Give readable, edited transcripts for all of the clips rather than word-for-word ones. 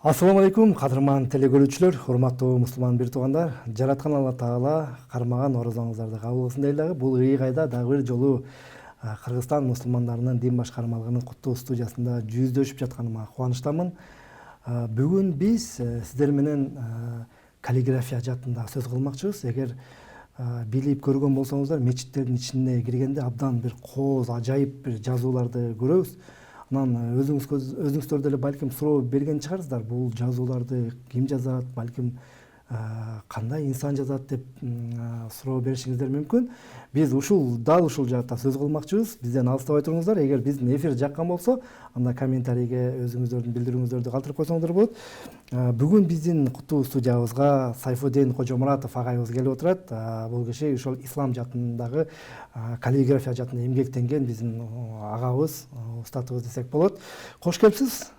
Ассаламу алейкум, кадырман телекөрүүчүлөр, урматтуу мусулман бир туугандар. Жараткан Алла Таала кармаган оразаңыздарды кабыл кылсын дейлиги. Бул ыйгайда дагы бир жолу Кыргызстан мусулмандарынын дин башкармалыгынын куттуу студиясында жүздөшүп жатканыма кубанычтамын. Бүгүн биз сиздер менен каллиграфия жаатында сөз кылмакчыбыз. Эгер билип көргөн болсоңуздар, мечиттердин ичине киргенде абдан бир кооз, ажайып бир жазууларды көрөбүз. Анан өзүңүздөр деле балким суроо берген чыгарсыздар, бул жазууларды ким жазат, балким кандай инсан жазат деп суроо беришиңиздер мүмкүн. Биз дал ушул жаатта сөз кылмакчыбыз. Бизден алыстабай туруңуздар. Эгер биздин эфир жаккан болсо, анда комментарийге өзүңүздөрдүн билдирүүңүздөрдү калтырып койсоңуздар болот. Бүгүн биздин куттуу студиябызга Сайфуддин Кожомуратов агайыбыз келип отурат. Бул киши ошол ислам жаатындагы каллиграфия жаатында эмгектенген биздин агабыз, устатыбыз десек болот. Кош келипсиз.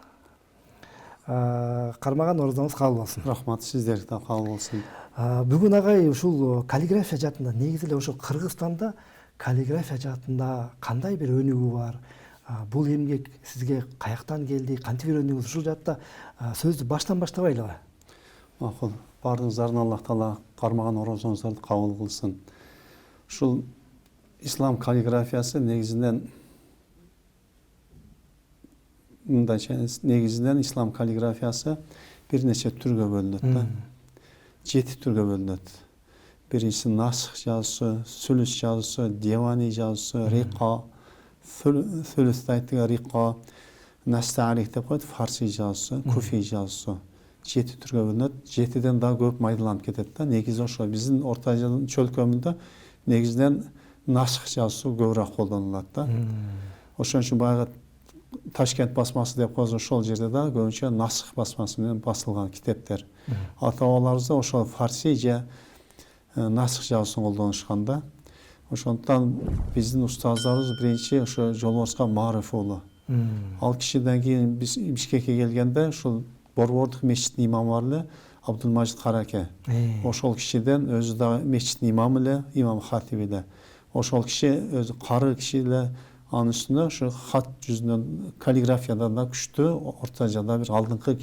Кармаган оразаңыз кабыл болсун. Рахмат, сиздерге да кабыл болсун. Бүгүн агай ушул каллиграфия жаатында, негизи эле ошол Кыргызстанда каллиграфия жаатында кандай бир өнүгүү бар? Бул эмгек сизге каяктан келди? Кантип үйрөндүңүз? Ушул жаатта сөздү баштан баштабайлыбы? Макул. Бардыгыңыздардын Аллах Таала кармаган оразаңыздарды кабыл кылсын. Ушул ислам каллиграфиясы негизинен ислам каллиграфиясы бир нече түргө бөлүнөт да. 7 түргө бөлүнөт. Биринчиси насх жазуусу, сүлүс жазуусу, дивани жазуусу, риқа, сүлүстайтыга риқа, настарик деп коет, фарси жазуусу, куфи жазуусу. 7 түргө бөлүнөт. 7ден да көп майдаланып кетет да. Негизи ошо биздин орто чөлкөмүндө негизинен насх жазуусу көбүрөөк колдонулат да. Ошон үчүн баягы Ташкент басмасы деп коебуз, ошол жерде да көбүнчө насх басмасы менен басылган китептер. Ата-бабаларыбыз да ошол фарси же насх жазуусун колдонушкан да. Ошондуктан биздин устаздарыбыз биринчи ошо Жолборско Маариф уулу. Ал кишиден кийин биз Бишкекке келгенде ушул Борбордук мечиттин имамы бар эле, Абдулмажид Караке. Ошол кишиден өзү да мечиттин имамы эле, имам хатиби эле. Ошол киши өзү кары киши эле. Анын үстүнө ошо хат жүзүнөн каллиграфиядан да күчтүү, орто жада бир алдыңкы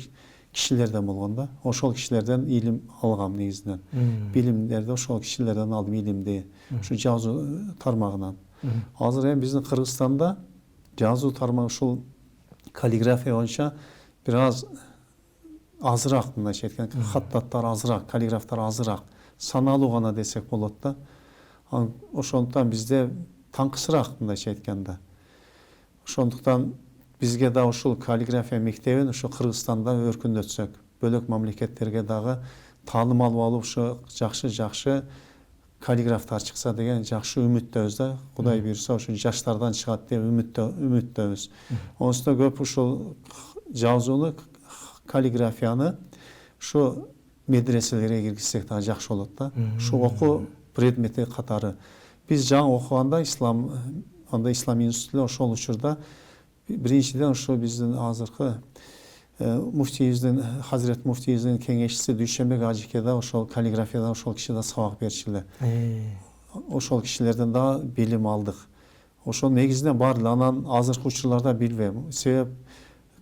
кишилерден болгон да. Ошол кишилерден илим алгам негизинен. Билимдерди ошол кишилерден алдым, илимди. Ушу жазуу тармагынан. Азыр эми биздин Кыргызстанда жазуу тармагы ушул каллиграфия боюнча бир аз азыраак, мындайча айтканда, хаттаттар азыраак, каллиграфтар азыраак, саналуу гана десек болот да. Ошондуктан бизде таңкысыраак, мындайча айтканда. Ошондуктан бизге да ушул каллиграфия мектебин ошо Кыргызстанда өркүндөтсөк, бөлөк мамлекеттерге дагы таалым алып алып ошо жакшы каллиграфтар чыкса деген жакшы үмүттөбүз да. Кудай буйрса ошо жаштардан чыгат деп үмүттөбүз. Онусунда көп ушул жазууну, каллиграфияны ушу медреселерге киргизсек дагы жакшы болот да. Ушу окуу предмети катары. Биз жаңы окуганда ислам институтунда ошол учурда биринчиден ошо биздин азыркы муфтийибиздин, Хазирет муфтийибиздин кеңешчиси Дүйшөнбек Ажике да ошол каллиграфияда ошол киши да сабак берчү эле. Ошол кишилерден да билим алдык. Ошол негизинен бар эле. Анан азыркы учурларда билбейм. Себеп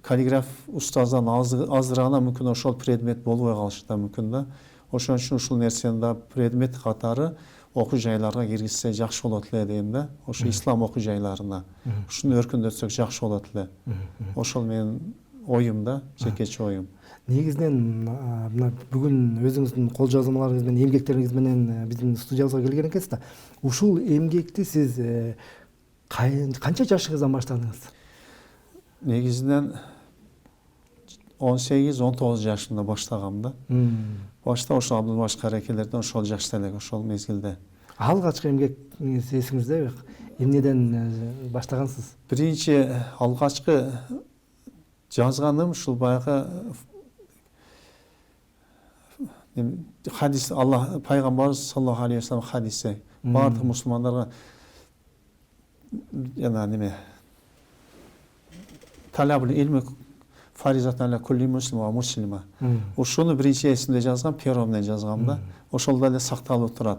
каллиграф устаздан азырагына мүмкүн ошол предмет болбой калышы да мүмкүн да. Ошон үчүн ушул нерсени да предмет катары окуу жайларга киргизсе жакшы болот эле дейм да. Ошо ислам окуу жайларына. Ушуну өркүндөтсөк жакшы болот эле. Ошол менин оюм да, жекече оюм. Негизинен мына бүгүн өзүңүздүн кол жазмаларыңыз менен, эмгектериңиз менен биздин студиябызга келген экенсиз да. Ушул эмгекти сиз канча жашыңыздан баштадыңыз? Негизинен 18-19 жашымда баштагам да. Башта ошо Абдулмажид Каракелерден ошол жашта эле, ошол мезгилде. Алгачкы эмгегиңиз эсиңиздеби? Эмнеден баштагансыз? Биринчи алгачкы жазганым ушул баягы хадис, Алла пайгамбарыбыз саллаллаху алейхи ва саллям хадиси. Бардык мусулмандарга жана талабул илми фаризатан аля кулли муслим ва муслима. Ушуну биринчи эсимде жазгам, перо менен жазгам да. Ошол да эле сакталып турат.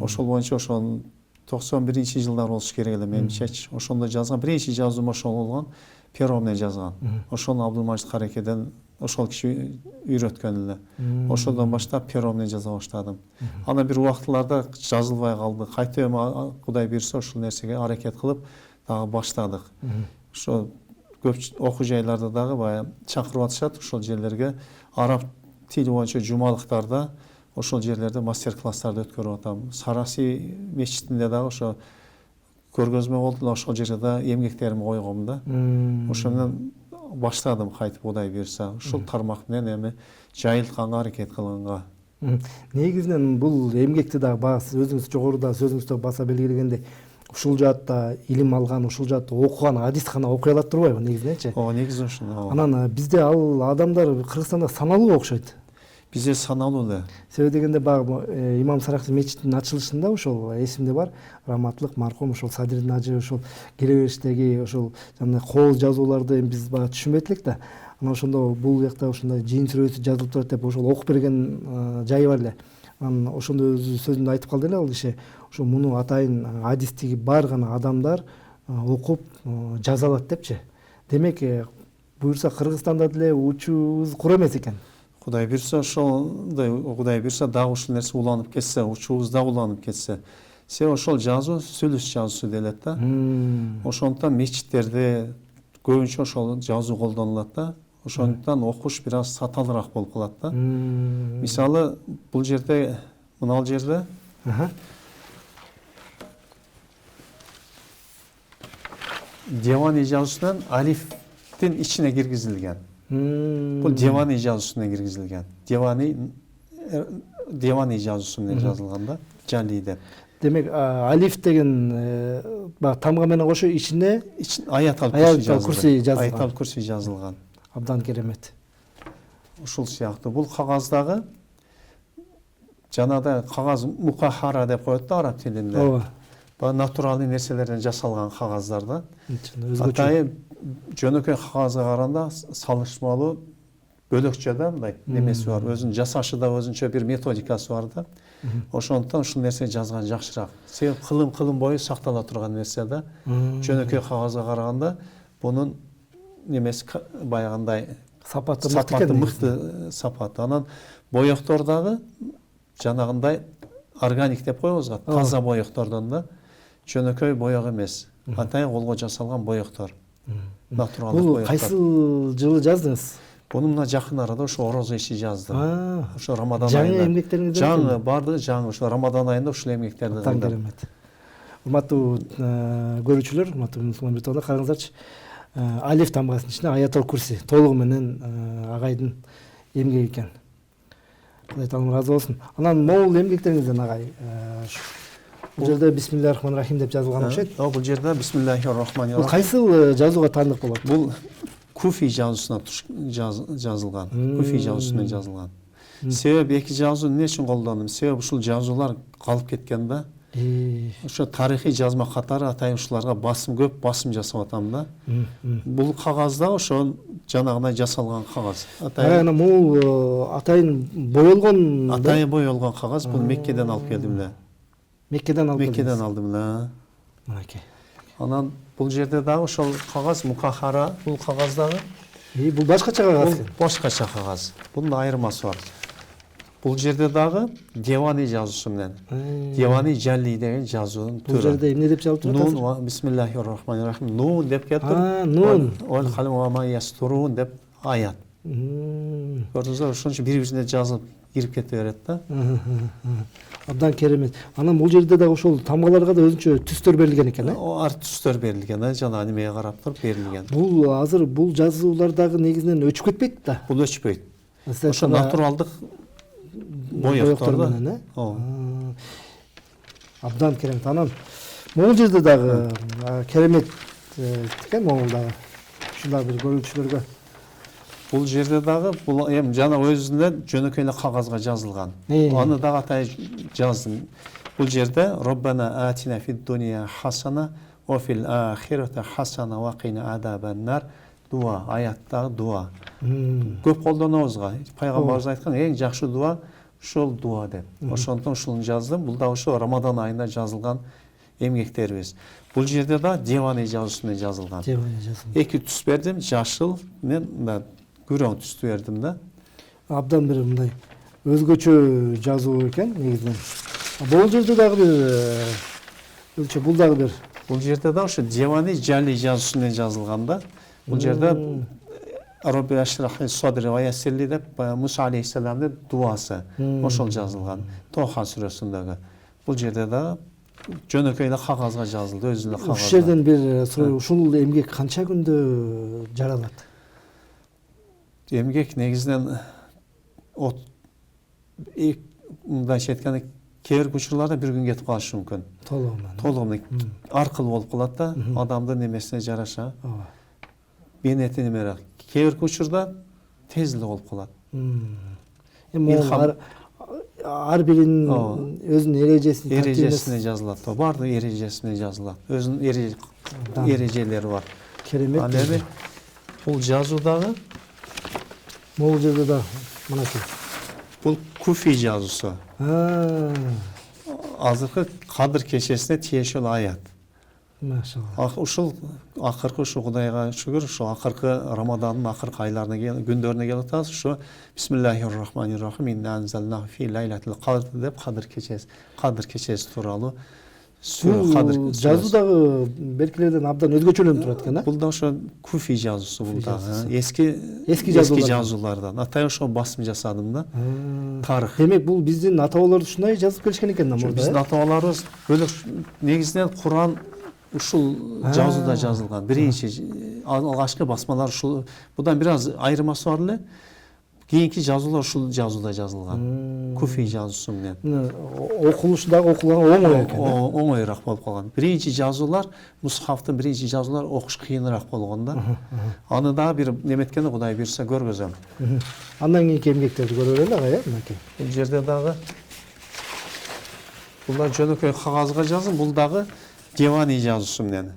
Ошол боюнча ошол 91-жылдар болуш керек эле менимчечи. Ошондо жазган, биринчи жазуум ошол болгон, перо менен жазган. Ошону Абдулмажид Каракеден ошол киши үйрөткөн эле. Ошодон баштап перо менен жаза баштадым. Ана бир убактыларда жазылбай калды. Кайтем Кудай буйрса ушул нерсеге аракет кылып дагы баштадык. Ошо көп окуу жайларда дагы баягы чакырып атышат ошол жерлерге араб тили боюнча жумалыктарда ошол жерлерде мастер-класстарды өткөрүп атам. Сараси мечитинде дагы ошо көргөзмө болду, ошол жерде да эмгектеримди койгом да. Ошо менен баштадым кайтып Кудай буйрса. Ушул тармак менен эми жайылтканга аракет кылганга. Негизинен бул эмгекти дагы баягы сиз өзүңүз жогоруда сөзүңүздө баса белгилегендей ушул жаатта илим алган, ушул жаатта окуган адис гана окуй алат турбайбы негизиненчи? Ооба, негизи ошондо. Анан бизде ал адамдар Кыргызстанда саналуу окшойт. Бизде саналуу эле. Себеби дегенде баягы Имам Саракчы мечитинин ачылышында ошол эсимде бар, раматтылык маркум ошол Садирдин ажы ошол кире бериштеги ошол жана кол жазууларды биз баягы түшүнбөйт элек да. Анан ошондо бул жакта ушундай жин сүрөсү жазылып турат деп ошол окуп берген жайы бар эле. Анан ошондо өзү сөзүндө айтып калды эле ал киши. Ошо муну атайын адистиги бар гана адамдар окуп жаза алат депчи. Демек буюрса Кыргызстанда деле учуубуз кур эмес экен. Кудай буйрса ошондой, Кудай буйрса дагы ушул нерсе уланып кетсе, учуубуз дагы уланып кетсе. Себеби ошол жазуу сүлүс жазуусу делет да. Ошондуктан мечиттерде көбүнчө ошол жазуу колдонулат да. Ошондуктан окуш бир аз саталыраак болуп калат да. Мисалы бул жерде, мына жерде Девани жазуусунан алифтин ичине киргизилген. Бул Девани жазуусуна киргизилген. Девани жазуусу менен жазылган да, Жали деп. Демек алиф деген тамга менен кошо ичине Аятал Курси жазылган. Аятал Курси жазылган. Абдан керемет. Ушул сыяктуу бул кагаздагы жанагыдай кагаз мукахара деп коет да араб тилинде. Ооба. Бул натуралдуу нерселерден жасалган кагаздар да. Атайын жөнөкөй кагазга караганда салыштырмалуу бөлөкчө да мындай немеси бар. Өзүнүн жасашы да өзүнчө бир методикасы бар да. Ошондуктан ушул нерсе жазган жакшыраак. Себеби кылым бою сактала турган нерсе да. Жөнөкөй кагазга караганда бунун немеси баягындай сапаты мыкты сапаты. Анан боектор дагы жанагындай органик деп коебуз го, таза боектордон да. Жөнөкөй боек эмес. Атайын колго жасалган боектор. Натуралдык боектор. Бул кайсы жылы жаздыңыз? Буну мына жакын арада ошо орозо иши жаздым. Ошо Рамадан айында. Жаңы эмгектериңиз жаңы бардыгы жаңы ошо Рамадан айында ушул эмгектерди кылдым. Керемет. Урматтуу көрүүчүлөр, урматтуу мусулман биртоондар, караңыздарчы. Алиф тамгасынын ичинде Аятал Курси толугу менен агайдын эмгеги экен. Кудай таалам ыраазы болсун. Анан могул эмгектериңизден агай бул жерде Бисмиллахир-рахманир-рахим деп жазылган окшойт. Бул жерде Бисмиллахир-рахманир-рахим. Бул кайсыл жазууга таандык болот? Бул Куфи жазуусуна жазылган. Куфи жазуусунан жазылган. Себеби эки жазуу эмне үчүн колдондум? Себеби ушул жазуулар калып кеткен да. Ошо тарыхый жазма катары атайын ушуларга көп басым жасап атам да. Бул кагазда ошо жанагындай жасалган кагаз. Атайын бул атайын боелгон. Атайын боелгон кагаз. Бул Меккеден алып келдим эле. Меккеден алдым эле. Мынакей. Анан бул жерде дагы ошол кагаз мукахара, бул кагаздагы. Бул башкача кагаз. Бул башкача кагаз. Бунун айырмасы бар. Бул жерде дагы Девани жазуусу менен. Девани Жали деген жазуунун түрү. Бул жерде эмне деп жазылып турат? Нун Бисмиллахир-рахманир-рахим. Нун деп кетип. Нун. Ол калам ва ма ястурун деп аят. Көрдүңүзбү? Ошончо бири-бирине жазылып кирип кете берет да. Абдан керемет. Анан бул жерде дагы ошол тамгаларга да өзүнчө түстөр берилген экен, Ар түстөр берилген, жана немеге карап туруп берилген. Бул азыр бул жазуулар дагы негизинен өчүп кетпейт да. Бул өчпөйт. Ошо натуралдык боектор менен, Абдан керемет. Анан могул жерде дагы керемет экен, могул дагы. Ушундай бир көрүүчүлөргө. Бул жерде дагы бул эми жана өзүнөн жөнөкөй эле кагазга жазылган. Аны дагы атай жаздым. Бул жерде Роббана атина фид дуния хасана ва фил ахирати хасана ва кина адабан-нар дуа, аяттагы дуа. Көп колдонобуз го. Пайгамбарыбыз айткан эң жакшы дуа ушул дуа деп. Ошондон ушуну жаздым. Бул да ошо Рамадан айында жазылган эмгектерибиз. Бул жерде да Девани жазуусунан жазылган. Эки түс бердим, жашыл менен күрөң түстү бердим да. Абдан бир мындай өзгөчө жазуу экен негизинен. Бул жерде дагы бир өлчө, бул дагы бир. Бул жерде да ошо Девани Жали жазуусу менен жазылган да. Бул жерде Rabbi aşrah sadri ve yessirli деп Musa aleyhisselam'ın duası. Ошол жазылган. Тоха сүрөсүндөгү. Бул жерде да жөнөкөй эле кагазга жазылды, өзүнө кагазга. Ушул жерден бир суроо, ушул эмгек канча күндө жаралат? Эмгек негизинен мындайча айтканда кээ бир учурларда бир күн кетип калышы мүмкүн. Толугу менен аркылуу болуп калат да, адамдын немесине жараша. Бейнети немерээк. Кээ бир учурда тез эле болуп калат. Эми ар биринин өзүнүн эрежесине жазылат. Бардыгы эрежесине жазылат. Өзүнүн эрежелери бар. Керемет. Ал эми бул жазуудагы могул жерде да мынакей. Бул Куфи жазуусу. Азыркы Кадыр кечесине тиешелүү аят. Машалла. Ушул акыркы ушу Кудайга шүгүр, ушу акыркы Рамадандын акыркы айларына күндөрүнө келип атабыз. Ушу Бисмиллахир-рахманир-рахим. Инна анзалнаху фи лайлатил кадр деп Кадыр кечеси тууралуу Бул жазуудагы беркилерден абдан өзгөчөлөнүп турат экен, Бул да ошо Куфи жазуусу бул да. Эски жазуулардан. Атай ошо басым жасадым да. Тарых. Демек бул биздин ата-бабалар ушундай жазып келишкен экен да. Биздин ата-бабаларыбыз бөлөк негизинен Куран ушул жазууда жазылган. Биринчи алгачкы басмалар ушул. Будан бир аз айырмасы бар эле. Кийинки жазуулар ушул жазууда жазылган. Куфи жазуусу менен. Окулушу дагы окулганга оңой экен. Оңоюраак болуп калган. Биринчи жазуулар, мусхафтын биринчи жазуулар окуш кыйыныраак болгон да. Аны дагы бир неметкенде Кудай буйрса көргөзөм. Андан кийинки эмгектерди көрө берели ага, мынакей. Бул жерде дагы булар жөнөкөй кагазга жазылган, бул дагы Девани жазуусу менен.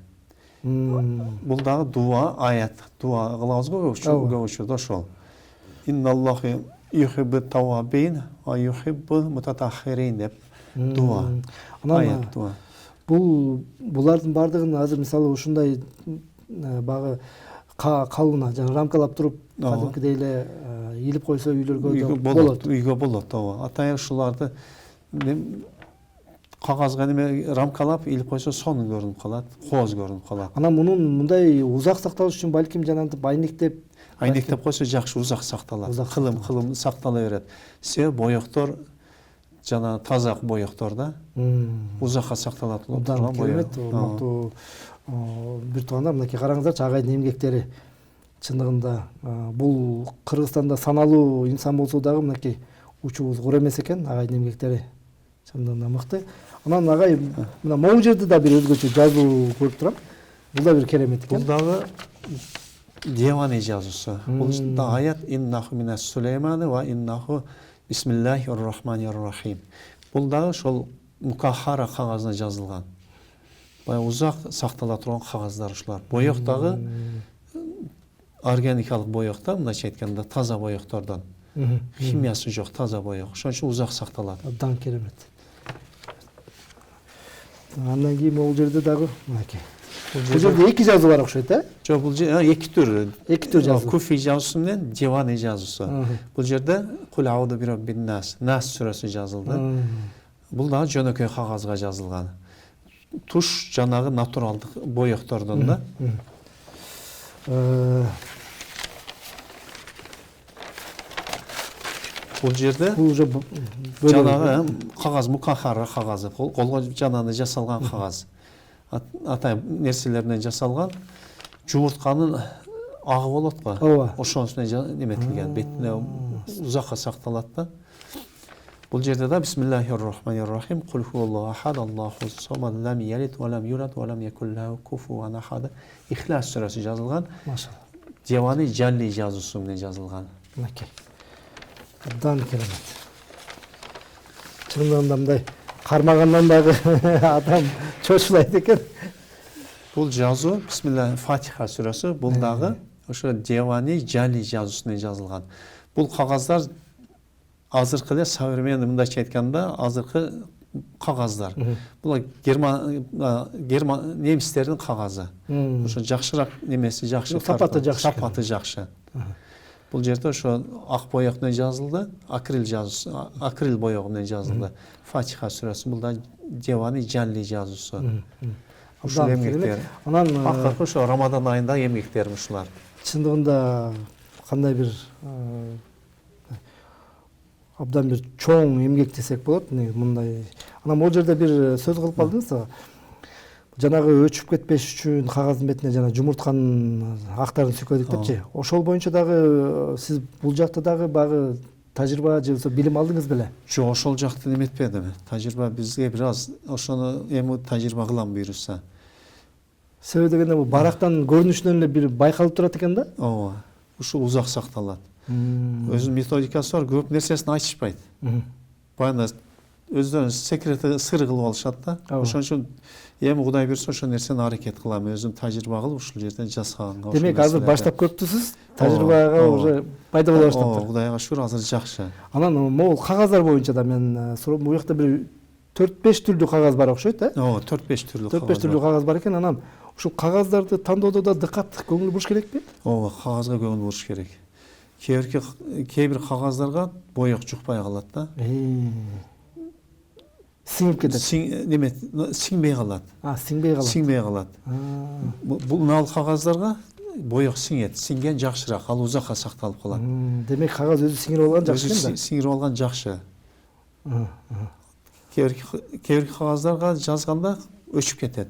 Бул дагы дуа, аят, дуа кылабызбы көп учурда ошол. Инналлаху юхиббу тавабин ва юхиббу мутатаххирин деп дуа. Аят дуа. Булардын бардыгын азыр мисалы ушундай багы калыбына жана рамкалап туруп, кадимкидей эле илип койсо үйлөргө болот. Үйгө болот, ооба. Атай ушуларды кагазга неме рамкалап илип койсо сону көрүнүп калат, кооз көрүнүп калат. Анан мунун мындай узак сакталыш үчүн балким жанагынтип айнектеп койсо жакшы узак сакталат. Кылым сактала берет. Себеби боектор жана таза боектор да узакка сакталат болуп турган боек. Урматтуу бир туугандар, мынакей караңыздарчы, агайдын эмгектери чындыгында бул Кыргызстанда саналуу инсан болсо дагы мынакей учубуз кур эмес экен, агайдын эмгектери чындыгында мыкты. Анан агай мына могул жерде да бир өзгөчө жазуу көрүп турам. Бул да бир керемет экен. Бул дагы Девани жазуусу. Бул да аят иннаху минас Сулейман ва иннаху бисмиллахир-рахманир-рахим. Бул дагы ошол мукахара кагазына жазылган. Бая узак сактала турган кагаздар ушулар. Боек дагы органикалык боек да, мындайча айтканда таза боектордон. Химиясы жок, таза боек. Ошон үчүн узак сакталат. Абдан керемет. Андан кийин могул жерде дагы мынакей. Бул жерде эки жазуу бар окшойт, Жок, бул эки түр. Эки түр жазуу. Куфи жазуусу менен Девани жазуусу. Бул жерде Кул ауду би раббин нас сүрөсү жазылды. Бул дагы жөнөкөй кагазга жазылган. Туш жанагы натуралдык боектордон да. Бул жерде жанагы кагаз мукахара кагазы, колго жананы жасалган кагаз. Атай нерселеринен жасалган жумуртканын агы болот го. Ошонусуна неметилген, бетине узакка сакталат да. Бул жерде да бисмиллахир-рахманир-рахим кул хуллаху ахад аллаху самад лам ялид ва лам юлад ва лам якул лаху куфуан ахад. Ихлас сүрөсү жазылган. Машалла. Девани Жалли жазуусу менен жазылган. Мынакей. Абдан керемет. Чындыгында мындай кармагандан дагы адам чочулайт экен. Бул жазуу бисмилlah Фатиха сүрөсү, бул дагы ошо Девани Жалли жазуусу менен жазылган. Бул кагаздар азыркы эле современный мындайча айтканда азыркы кагаздар. Бул герман немистердин кагазы. Ошо жакшыраак немеси жакшы, сапаты жакшы. Сапаты жакшы. Бул жерде ошо ак боек менен жазылды, акрил боегу менен жазылды. Фатиха сүрөсү, бул да Девани Жалли жазуусу. Ушул эмгектер. Анан акыркы ошо Рамадан айында эмгектерим ушулар. чындыгында кандай бир абдан бир чоң эмгек десек болот, мындай. Анан бул жерде бир сөз кылып калдыңыз. Жанагы өчүп кетпеш үчүн кагаздын бетине жана жумуртканын актарын сүкөдүк депчи. Ошол боюнча дагы сиз бул жакта дагы багы тажрыйба же билим алдыңыз беле? Жок, ошол жакты неметпедим. Тажрыйба бизге бир аз ошону эми тажрыйба кылам буюрса. Себеби дегенде бул барактан көрүнүшүнөн эле бир байкалып турат экен да? Ооба. Ушул узак сакталат. Өзүнүн методикасы бар, көп нерсесин айтышпайт. Баягы өздөрүнүн секрети сыр кылып алышат да. Ошон үчүн эми Кудай буйрса ошол нерсени аракет кылам, өзүм тажрыйба кылып ушул жерден жасаганга. Демек азыр баштап көптүсүз, тажрыйбага уже пайда боло баштаптыр. Кудайга шүгүр, азыр жакшы. Анан могул кагаздар боюнча да мен суроо, бул жакта бир 4-5 түрдүү кагаз бар окшойт, Ооба, 4-5 түрлүү кагаз. 4-5 түрдүү кагаз бар экен. Анан ушул кагаздарды тандоодо да дыкат, көңүл буруш керекпи? Ооба, кагазга көңүл буруш керек. Кээ бир кагаздарга боек жукпай калат да. Сиңип кетет. Сиңбей калат. Сиңбей калат. Сиңбей калат. Бул кагаздарга боек сиңет. Сиңген жакшыраак, ал узакка сакталып калат. Демек кагаз өзү сиңирип алган жакшы экен да. Сиңирип алган жакшы. Кээ бир кагаздарга жазганда өчүп кетет.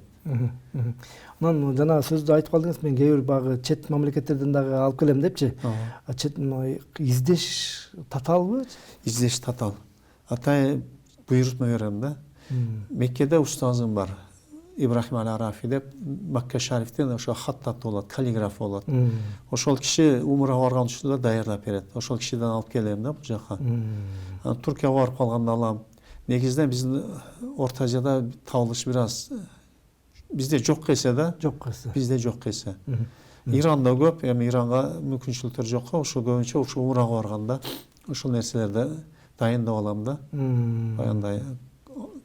Анан жана сөздү айтып калдыңыз, мен кээ бир багы чет мамлекеттерден дагы алып келем депчи. Чет издеш таталбы? Издеш татал. Атай буйрутма берем да. Меккеде устазым бар. Ибрахим Аль-Арафи деп, Макка шарифтен ошо хаттат болот, каллиграф болот. Ошол киши умрага барган учурда даярдап берет. Ошол кишиден алып келем да бул жака. Туркияга барып калганда алам. Негизинен биздин Орто Азияда табылыш бир аз бизде жок кесе да. Жок кесе. Бизде жок кесе. Иранда көп, эми Иранга мүмкүнчүлүктөр жок. Ошо көбүнчө ошо умрага барганда ошол нерселерди дайындап алам да. Баягындай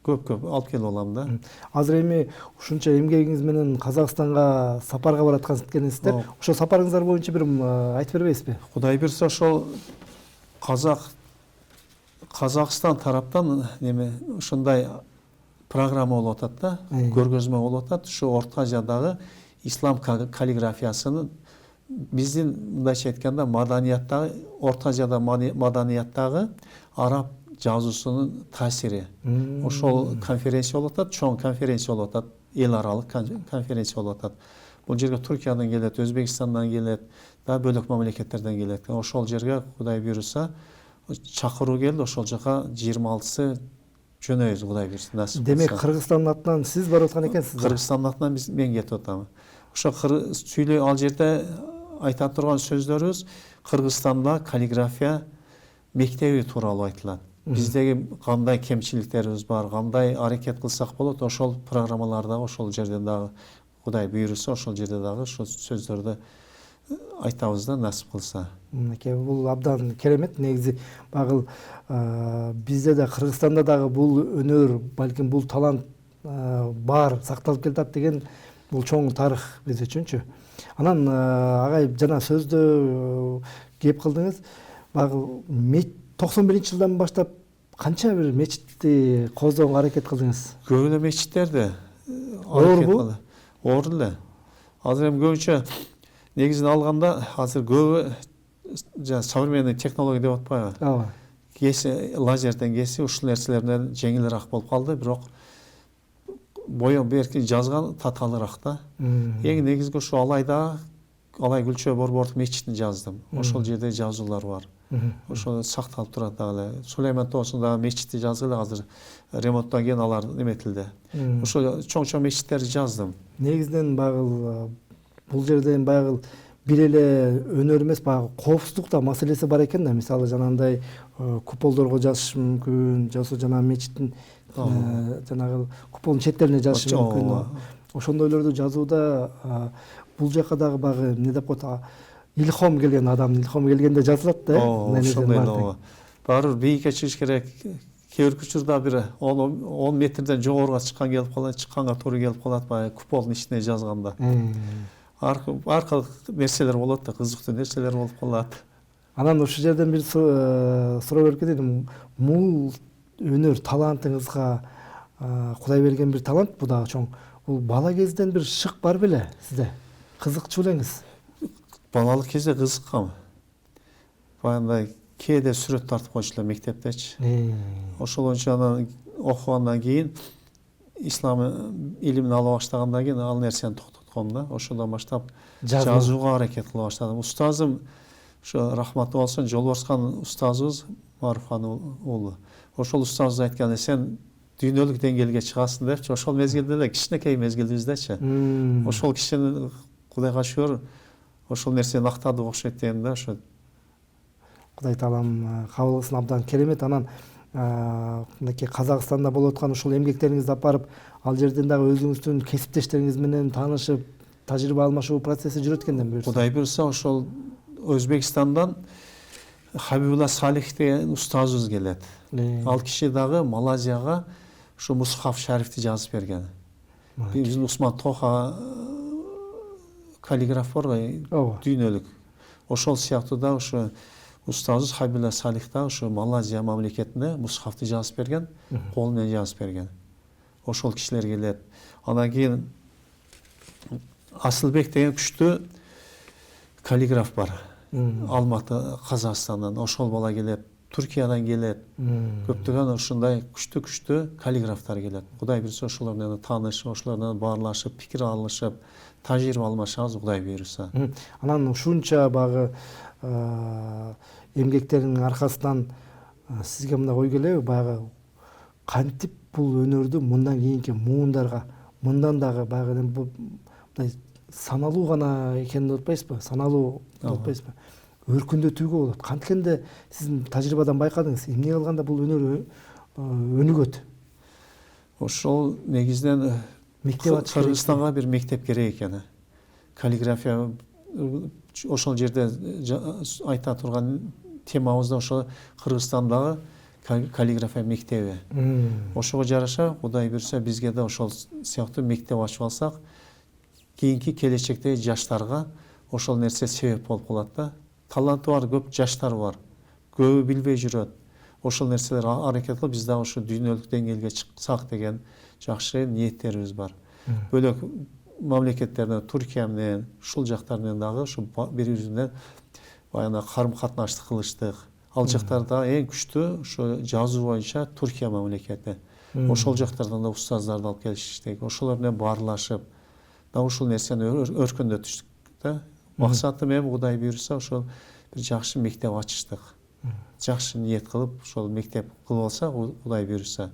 көп алып келип алам да. Азыр эми ушунча эмгегиңиз менен Казакстанга сапарга бараткансыз экенсиздер. Ошол сапарыңыздар боюнча бир айтып бербейсизби? Кудай буйрса ошол Казакстан тараптан ушундай программа болуп атат да, көргөзмө болуп атат. Ушу Орто Азиядагы ислам каллиграфиясынын биздин мындайча айтканда маданияттагы, Орто Азияда маданияттагы араб жазуусунун таасири. Ошол конференция болуп атат, чоң конференция болуп атат, эл аралык конференция болуп атат. Бул жерге Туркиядан келет, Өзбекстандан келет, да бөлөк мамлекеттерден келет. Ошол жерге Кудай буйрса чакыруу келди, ошол жака 26-сы жөнөйбүз, Кудай буйрса насип. Демек Кыргызстандын атынан сиз барып аткан экенсиз. Кыргызстандын атынан мен кетип атам. Ошо сүйлөй ал жерде айта турган сөздөрүбүз Кыргызстанда каллиграфия мектеби тууралуу айтылат. Биздеги кандай кемчиликтерибиз бар, кандай аракет кылсак болот, ошол программаларда ошол жерде дагы Кудай буйрса ошол жерде дагы ошол сөздөрдү айтабыз да, насип кылса. Бул абдан керемет. Негизи багыл бизде да Кыргызстанда дагы бул өнөр, балким бул талант бар, сакталып келатат деген бул чоң тарых биз үчүнчү. Анан агай жана сөздө кеп кылдыңыз. Багыл 91-жылдан баштап канча бир мечитти коздогонго аракет кылдыңыз? Көп эле мечиттерди. Оорбу? Оор эле. Азыр эми көбүнчө негизин алганда азыр көбү современный технология деп атпайбы? Ооба. Кеси лазерден кеси ушул нерселер менен жеңилирээк болуп калды, бирок боё берки жазган таталыраак да. Эң негизги ушу Алай Гүлчө Борбордук мечитин жаздым. Ошол жерде жазуулар бар. Ошол сакталып турат дагы. Сулейман тоосунда мечитти жазгылы, азыр ремонттон кийин алар неметилди. Ошол чоң мечиттерди жаздым. Негизинен багыл бул жерден багыл бир эле өнөр эмес, багы коопсуздук да маселеси бар экен да. Мисалы жанагындай куполдорго жазыш мүмкүн, же болбосо жанагы мечиттин жанагы куполдун четтерине жазыш мүмкүн. Ошондойлорду жазууда бул жака дагы багы эмне деп коет, илхом келген адам, илхом келгенде жазылат да. Ошондой. Баары бийикке чыгыш керек. Кээ бир учурда бир 10 метрден жогоруга чыккан келип калат, чыкканга туура келип калат, баягы куполдун ичине жазганда. Аркылык нерселер болот да, кызыктуу нерселер болуп калат. Анан ушул жерден бир суроо берип кетейин. Бул өнөр талантыңызга Кудай берген бир талант, бул дагы чоң. Бул бала кезден бир шык бар беле сизде? Кызыкчу белеңиз? Балалык кезде кызыккам. Баягындай кээде сүрөт тартып койчулар мектептечи. Ошол боюнча анан окугандан кийин ислам илимин ала баштагандан кийин ал нерсени токтотком да. Ошондон баштап жазууга аракет кыла баштадым. Устазым ошо рахматы болсун, Жолборскан устазыбыз Маруфхан уулу. Ошол устазыбыз айткан, сен дүйнөлүк деңгээлге чыгасың депчи. Ошол мезгилде эле кичинекей мезгилибиздечи. Ошол кишини Кудайга шүгүр ошол нерсени актадык окшойт дейм да. Ошо Кудай таалам кабыл кылсын, абдан керемет. Анан мынакей Казакстанда болуп аткан ушул эмгектериңизди алып барып, ал жерден дагы өзүңүздүн кесиптештериңиз менен таанышып, тажрыйба алмашуу процесси жүрөт экенден буюрса. Кудай буйрса ошол Өзбекстандан Хабибулла Салих деген устазыбыз келет. Ал киши дагы Малайзияга ушу Мусхаф Шарифти жазып берген. Биздин Усман Тоха каллиграф бар ғой, дүйнөлүк. Ошол сыяктуу да ушу устазыбыз Хабибулла Салих да ушу Малайзия мамлекетине Мусхафты жазып берген, кол менен жазып берген. Ошол кишилер келет. Андан кийин Асылбек деген күчтүү каллиграф бар. Алматы, Казакстандан. Ошол бала келет. Түркиядан келет. Көптөгөн ушундай күчтүү каллиграфтар келет. Кудай буйрса ошолор менен таанышып, ошолор менен баарлашып, пикир алышып, тажрыйба алмашабыз, Кудай буйрса. Анан ушунча багы эмгектериңин аркасынан сизге мындай ой келеби? Баягы кантип бул өнөрдү мындан кийинки муундарга, мындан дагы баягы мындай саналуу гана экенин деп атпайсызбы? Саналуу деп атпайсызбы? Өркүндөтүүгө болот. Канткенде сиздин тажрыйбадан байкадыңыз, эмне кылганда бул өнөр өнүгөт? Ошол негизинен мектеп ачыш керек. Кыргызстанга бир мектеп керек экен. Каллиграфия ошол жерде айта турган темабызда ошо Кыргызстандагы каллиграфия мектеби. Ошого жараша Кудай буйрса бизге да ошол сыяктуу мектеп ачып алсак, кийинки келечектеги жаштарга ошол нерсе себеп болуп калат да. Таланты бар көп жаштар бар. Көбү билбей жүрөт. Ошол нерселер аракет кылып биз дагы ошо дүйнөлүк деңгээлге чыксак деген жакшы ниеттерибиз бар. Бөлөк мамлекеттерден, Түркия менен, ушул жактар менен дагы ушу бири-бирибиз баягы карым катнашты кылыштык. Ал жактарда эң күчтүү ушу жазуу боюнча Түркия мамлекети. Ошол жактардан да устаздарды алып келиштик. Ошолор менен баарлашып, да ушул нерсени өркүндөтүштүк да. Максатым эми Кудай буйрса ошол бир жакшы мектеп ачыштык. Жакшы ниет кылып ошол мектеп кылып алсак, Кудай буйрса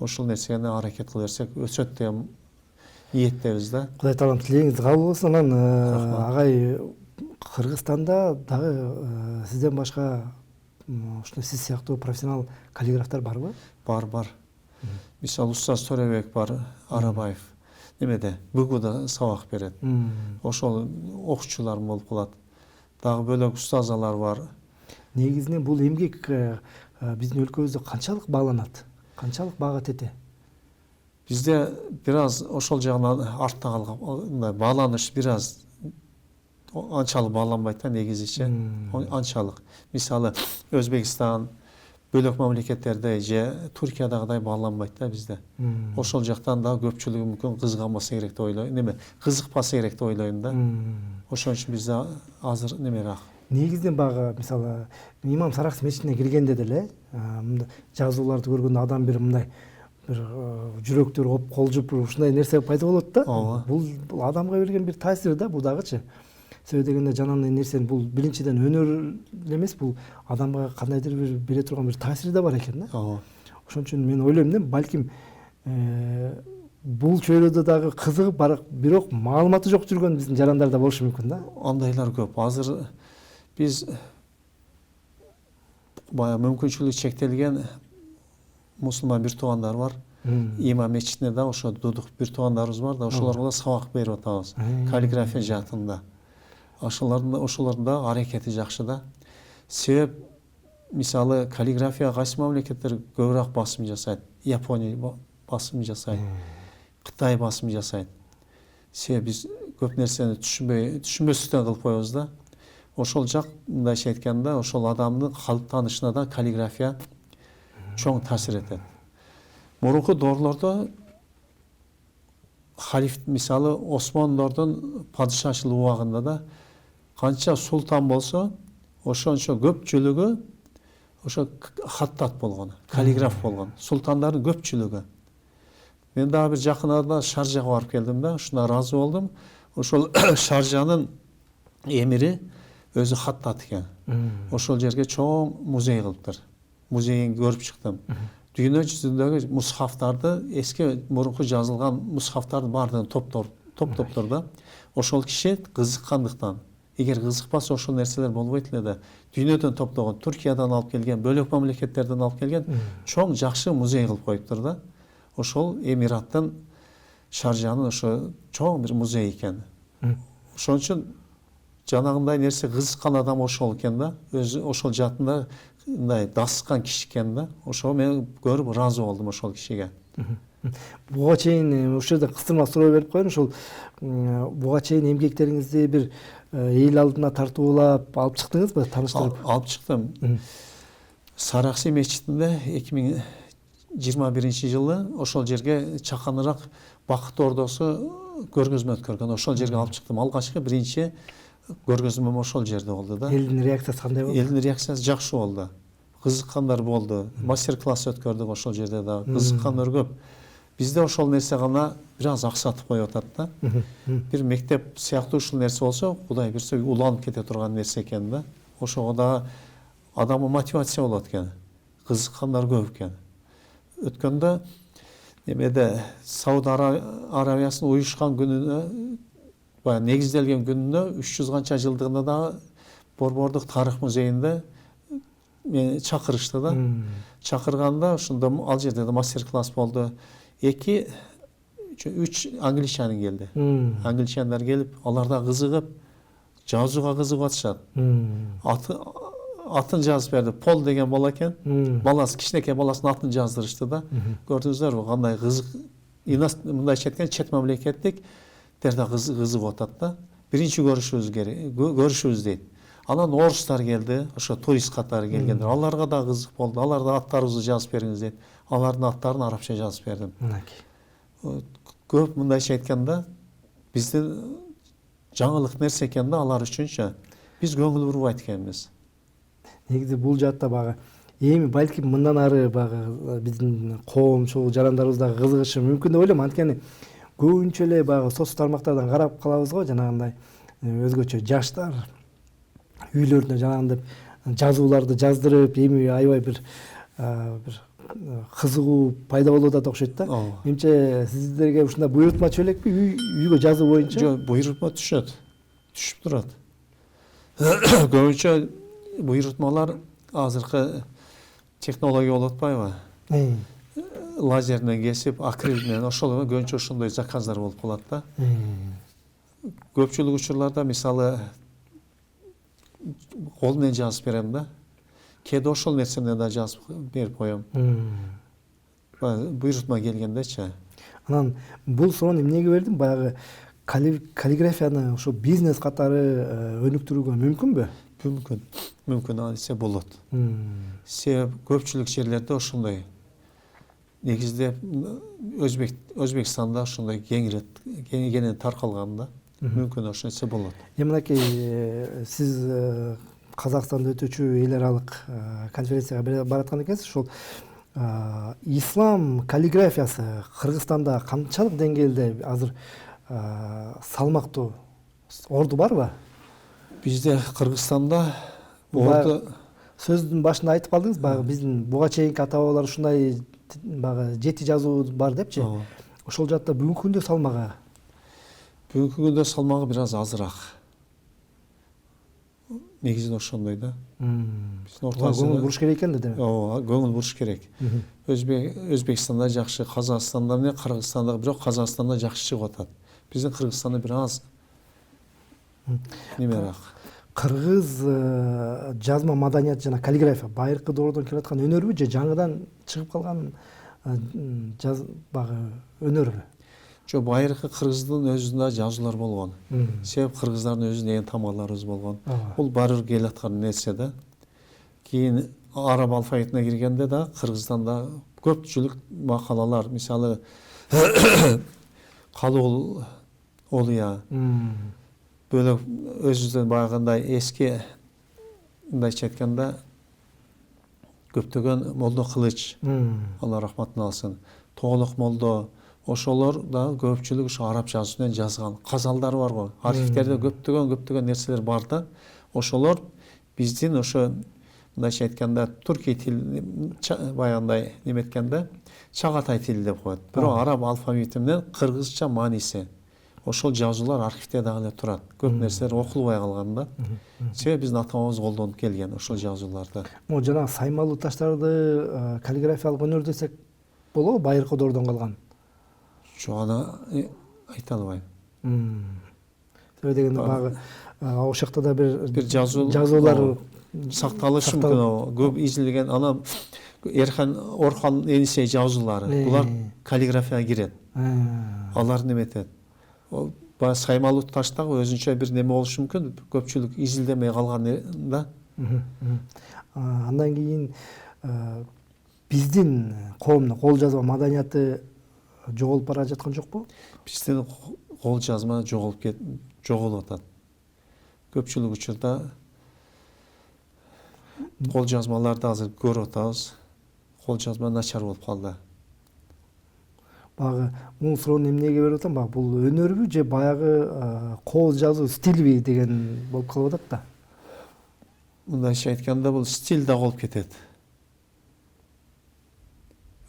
ошол нерсени аракет кыла берсек өсөт деген ниеттебиз да. Кудай таалам тилегиңиз кабыл кылсын. Анан агай Кыргызстанда дагы сизден башка ушундай сиз сыяктуу профессионал каллиграфтар барбы? Бар. Мисалы устаз Төрөбек бар, Арабаев. Немеде БГУда сабак берет. Ошол окуучулар болуп калат. Дагы бөлөк устазалар бар. Негизинен бул эмгек биздин өлкөбүздө канчалык бааланат? Канчалык бага тете? Бизде бир аз ошол жагынан артта калган, бааланыш бир аз анчалык бааланбайт да негизичи. Анчалык. Мисалы Өзбекстан, бөлөк мамлекеттерде же Түркиядагыдай бааланбайт да бизде. Ошол жактан да көпчүлүгү мүмкүн кызганбаса керек деп ойлойм. Неме, кызыкпаса керек деп ойлойм да. Ошон үчүн бизде азыр немерак. Негизинен багы мисалы Имам Саракс мечитине киргенде деле мындай жазууларды көргөндө адам бир мындай бир жүрөктөр коп колжуп ушундай нерсе пайда болот да. Бул адамга берген бир таасир да, бул дагычы. Себеби дегенде жанагындай нерсени бул биринчиден өнөр эмес, бул адамга кандайдыр бир бере турган бир таасири да бар экен да. Ошон үчүн мен ойлойм да, балким бул чөйрөдө дагы кызыгып, бирок маалыматы жок жүргөн биздин жарандар да болушу мүмкүн да. Андайлар көп. Азыр биз баягы мүмкүнчүлүгү чектелген мусулман бир туугандар бар. Имам мечитине да ошо дудук бир туугандарыбыз бар да, ошолорго да сабак берип атабыз. Каллиграфия жаатында. Ошолордун да аракети жакшы да. Себеп мисалы каллиграфия кайсы мамлекеттер көбүрөөк басым жасайт? Япония басым жасайт. Кытай басым жасайт. Себеп биз көп нерсени түшүнбөстөн кылып коебуз да. ошол жак мындайча айтканда ошол адамдын калп таанышына да каллиграфия чоң таасир этет. Мурунку доорлордо халиф мисалы Осмондордун падышачылык убагында да канча султан болсо ошончо көпчүлүгү ошо хаттат болгон, каллиграф болгон. Султандардын көпчүлүгү. Мен дагы бир жакын арада Шаржага барып келдим да, ушуна ыраазы болдум. Ошол Шаржанын эмири өзү хаттат экен. Ошол жерге чоң музей кылыптыр. Музейин көрүп чыктым. Дүйнө жүзүндөгү мусхафтарды, эски мурунку жазылган мусхафтардын баардыгын топтоптур да. Ошол киши кызыккандыктан, эгер кызыкпаса ошол нерселер болбойт эле да. Дүйнөдөн топтогон, Туркиядан алып келген, бөлөк мамлекеттерден алып келген чоң жакшы музей кылып коюптур да. Ошол Эмираттын Шаржанын ошо чоң бир музей экен. Ошон үчүн жанагындай нерсе кызыккан адам ошол экен да. Өзү ошол жаатында мындай дасыккан киши экен да. Ошол мен көрүп ыраазы болдум ошол кишиге. Буга чейин ушул жерде кыстырма суроо берип коеюн. Ушул буга чейин эмгектериңизди бир эл алдына тартуулап алып чыктыңызбы, тааныштырып? Алып чыктым. Саракси мечитинде 2021-жылы ошол жерге чаканыраак Бакыт Ордосу көргөзмө өткөргөн. Ошол жерге алып чыктым. Алгачкы биринчи көргөзмөм ошол жерде болду да. Элдин реакциясы кандай болду? Элдин реакциясы жакшы болду. Кызыккандар болду. Мастер-класс өткөрдүк ошол жерде да. Кызыккандар көп. Бизде ошол нерсе гана бир аз аксатып коюп атат да. Бир мектеп сыяктуу ушул нерсе болсо, Кудай берсе уланып кете турган нерсе экен да. Ошого да адамга мотивация болот экен. Кызыккандар көп экен. Өткөндө немеде Сауд Арабиясынын уюшкан күнүнө, баягы негизделген күнүнө 300 канча жылдыгында да Борбордук тарых музейинде мени чакырышты да. Чакырганда ошондо ал жерде да мастер-класс болду. 2-3 англичанин келди. Англичандар келип, алар да кызыгып, жазууга кызыгып атышат. Атын жазып берди. Пол деген бала экен. Баласы, кичинекей баласынын атын жаздырышты да. Көрдүңүздөрбү кандай кызык. Мындайча айтканда чет мамлекеттик терде кызыгып атат да. Биринчи көрүшүбүз дейт. Анан орустар келди, ошо турист катары келгендер. Аларга да кызык болду. Алар да аттарыбызды жазып бериңиз дейт. Алардын аттарын арабча жазып бердим. Көп мындайча айтканда биздин жаңылык нерсе экен да алар үчүнчү. Биз көңүл бурбайт экенбиз. Негизи бул жаатта багы эми балким мындан ары багы биздин коомчул жарандарыбыз да кызыгышы мүмкүн деп ойлойм. Анткени көбүнчө эле багы социалдык тармактардан карап калабыз го, жанагындай өзгөчө жаштар үйлөрүнө жанагындай жазууларды жаздырып, эми аябай бир кызыгуу пайда болуп атат окшойт да. Менимче сиздерге ушундай буйрутма түшө элекпи үйгө жазуу боюнча? Жок, буйрутма түшөт. Түшүп турат. Көбүнчө буйрутмалар азыркы технология болуп атпайбы? Лазер менен кесип, акрил менен ошол көбүнчө ошондой заказдар болуп калат да. Көпчүлүк учурларда мисалы кол менен жазып берем да. Кээде ошол нерсени да жазып берип коем. Буйрутма келгендечи. Анан бул суроону эмнеге бердим? Баягы каллиграфияны ошо бизнес катары өнүктүрүүгө мүмкүнбү? Мүмкүн, анысы болот. Себеп көпчүлүк жерлерде ошондой. Негизде Өзбекстанда ошондой кеңирээк таркалган да. Мүмкүн ошончо болот. Мынакей сиз Казакстанда өтүүчү эл аралык конференцияга бараткан экенсиз. Ошол ислам каллиграфиясы Кыргызстанда канчалык деңгээлде азыр салмактуу орду барбы? Бизде Кыргызстанда орду сөздүн башында айтып калдыңыз, багы биздин буга чейинки ата бабалар ушундай багы жети жазуу бар депчи. Ошол жаатта бүгүнкү күндө салмагы? Бүгүнкү күндө салмагы бир аз азыраак. Негизинен ошондой да. Биздин ортасында көңүл буруш керек экен да демек. Ооба, көңүл буруш керек. Өзбекстанда жакшы, Казакстанда менен Кыргызстанда, бирок Казакстанда жакшы чыгып атат. Биздин Кыргызстанда бир аз немерак. Кыргыз жазма маданияты жана каллиграфия байыркы доордон келаткан өнөрбү же жаңыдан чыгып калган багы өнөрбү? Жо байыркы кыргыздын өзүндө жазуулар болгон. Себеп кыргыздардын өзүнүн эң тамгаларыбыз болгон. Бул баары бир келаткан нерсе да. Кийин араб алфавитине киргенде да Кыргызстанда көпчүлүк макалалар, мисалы Калуул Олуя, бөлөк өзүбүздөн баягындай эски мындайча айтканда көптөгөн Молдо Кылыч, Алла рахматын алсын, Тоголок Молдо, ошолор да көпчүлүк ушу араб жазуусу менен жазган. Казалдар бар го, архивтерде көптөгөн нерселер бар да. Ошолор биздин ошо мындайча айтканда туркий тил баягындай неметкенде Чагатай тили деп коет. Бирок араб алфавити менен кыргызча мааниси. Ошол жазуулар архивте дагы эле турат. Көп нерселер окулбай калган да. Себеби биздин ата-бабабыз колдонуп келген ошол жазууларды. Могу жана саймалуу таштарды каллиграфиялык өнөр десек болобу, байыркы доордон калган? Жок, аны айта албайм. Себеби дегенде баягы ошол жакта да бир жазуулар сакталышы мүмкүн, көп изилген. Анан Орхон Енисей жазуулары, булар каллиграфияга кирет. Алар неметет. Баягы саймалуу таштагы өзүнчө бир неме болушу мүмкүн, көпчүлүк изилдемей калган да. Андан кийин биздин коомдун кол жазма маданияты жоголуп бара жаткан жокпу? Биздин кол жазма жоголуп атат. Көпчүлүк учурда кол жазмаларды азыр көрүп атабыз. Кол жазма начар болуп калды. Баягы муну суроону эмнеге берип атам? Баягы бул өнөрбү же баягы кол жазуу стилби деген болуп калып атат да. Мындайча айтканда бул стиль да болуп кетет.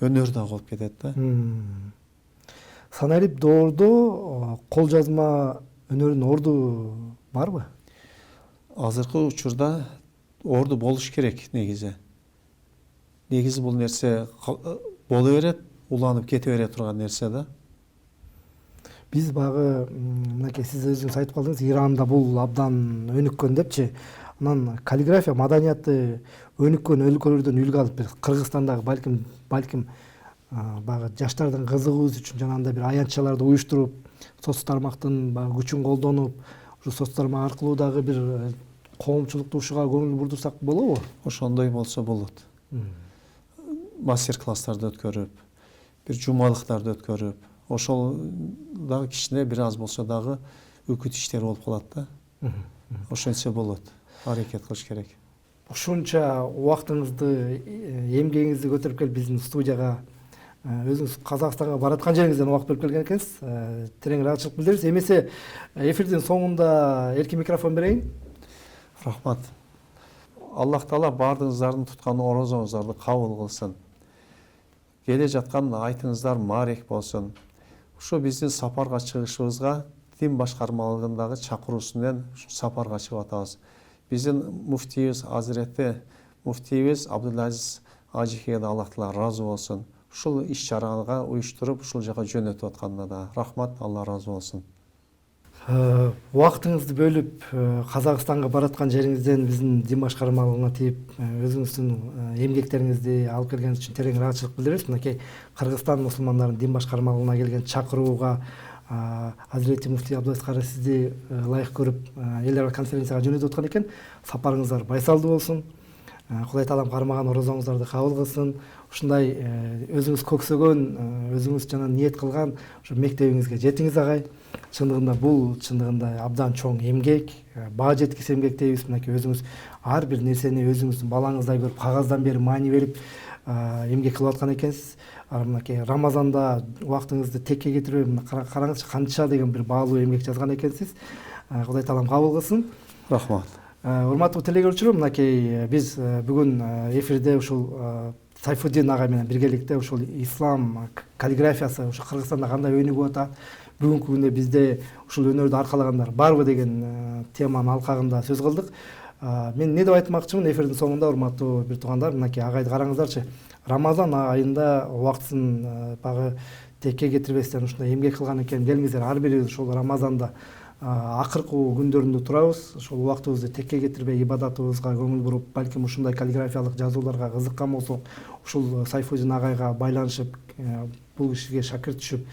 Өнөр да болуп кетет да. Саналип доордо кол жазма өнөрүнүн орду барбы? Азыркы учурда орду болуш керек негизи. Негизи бул нерсе боло берет, уланып кете бере турган нерсе да. Биз баягы мынакей сиз өзүңүз айтып калдыңыз, Иранда бул абдан өнүккөн депчи. Анан каллиграфия маданияты өнүккөн өлкөлөрдөн үлгү алып, бир Кыргызстандагы балким баягы жаштардын кызыгуусу үчүн жанагындай бир аянтчаларды уюштуруп, соц тармактын баягы күчүн колдонуп, ушу соц тармак аркылуу дагы бир коомчулукту ушуга көңүл бурдурсак болобу? Ошондой болсо болот. Мастер-класстарды өткөрүп, бир жумалыктарды өткөрүп, ошол дагы кичине бир аз болсо дагы өкүт иштери болуп калат да. Ошентсе болот. Аракет кылыш керек. Ушунча убактыңызды, эмгегиңизди көтөрүп келип биздин студияга, өзүңүз Казакстанга бараткан жериңизден убакыт бөлүп келген экенсиз. Терең ыраазычылык билдиребиз. Эмесе эфирдин соңунда эркин микрофон берейин. Рахмат. Аллах Таала баардыгыңыздардын туткан орозоңуздарды кабыл кылсын. Келе жаткан айтыңыздар маарек болсун. Ушу биздин сапарга чыгышыбызга дин башкармалыгындагы чакыруусу менен сапарга чыгып атабыз. Биздин муфтийибиз, азиретти муфтийибиз Абдулазиз Ажихеге да Аллах Таала ыраазы болсун. Ушул иш-чарага уюштуруп, ушул жака жөнөтүп атканына да рахмат, Алла ыраазы болсун. Убактыңызды бөлүп Казакстанга бараткан жериңизден биздин дин башкармалыгына тийип, өзүңүздүн эмгектериңизди алып келгениңиз үчүн терең ыраазычылык билдиребиз. Мынакей Кыргызстан мусулмандарынын дин башкармалыгына келген чакырууга Азирети муфтий Абдулазиз кара сизди ылайык көрүп эл аралык конференцияга жөнөтүп аткан экен. Сапарыңыздар байсалдуу болсун. Кудай таалам кармаган орозоңуздарды кабыл кылсын. Ушундай өзүңүз көксөгөн, өзүңүз жана ниет кылган ушу мектебиңизге жетиңиз агай. Чындыгында абдан чоң эмгек, баа жеткис эмгек дейбиз. Мынакей өзүңүз ар бир нерсени өзүңүздүн балаңыздай көрүп, кагаздан бери маани берип эмгек кылып аткан экенсиз. Мынакей Рамазанда убактыңызды текке кетирбей, караңызчы канча деген бир баалуу эмгек жазган экенсиз. Кудай таалам кабыл кылсын. Рахмат. Урматтуу телегөрүүчүлөр, мынакей биз бүгүн эфирде ушул Сайфуддин агай менен биргеликте ушул ислам каллиграфиясы ушу Кыргызстанда кандай өнүгүп атат, бүгүнкү күндө бизде ушул өнөрдү аркалагандар барбы деген теманын алкагында сөз кылдык. Мен эмне деп айтмакчымын эфирдин соңунда, урматтуу бир туугандар, мынакей агайды караңыздарчы. Рамазан айында убактысын багы текке кетирбестен ушундай эмгек кылган экен. Келиңиздер, ар бирибиз ушул Рамазанда акыркы күндөрүндө турабыз. Ошол убактыбызды текке кетирбей ибадатыбызга көңүл буруп, балким ушундай каллиграфиялык жазууларга кызыккан болсоң, ушул Сайфуддин агайга байланышып, бул кишиге шакирт түшүп,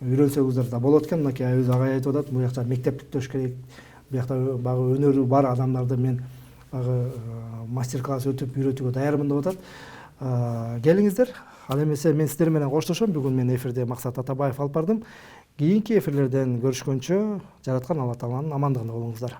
үйрөнсөңүздөр да болот экен. Мынакей Аюз агай айтып атат, бул жакта мектеп түптөш керек. Бул жакта багы өнөрү бар адамдарды мен багы мастер класс өтүп үйрөтүүгө даярмын деп атат. Келиңиздер. Ал эмесе мен сиздер менен коштошом. Бүгүн мен эфирде Максат Атабаев алып бардым. Кийинки эфирлерден көрүшкөнчө жараткан Алла Тааланын амандыгында болуңуздар.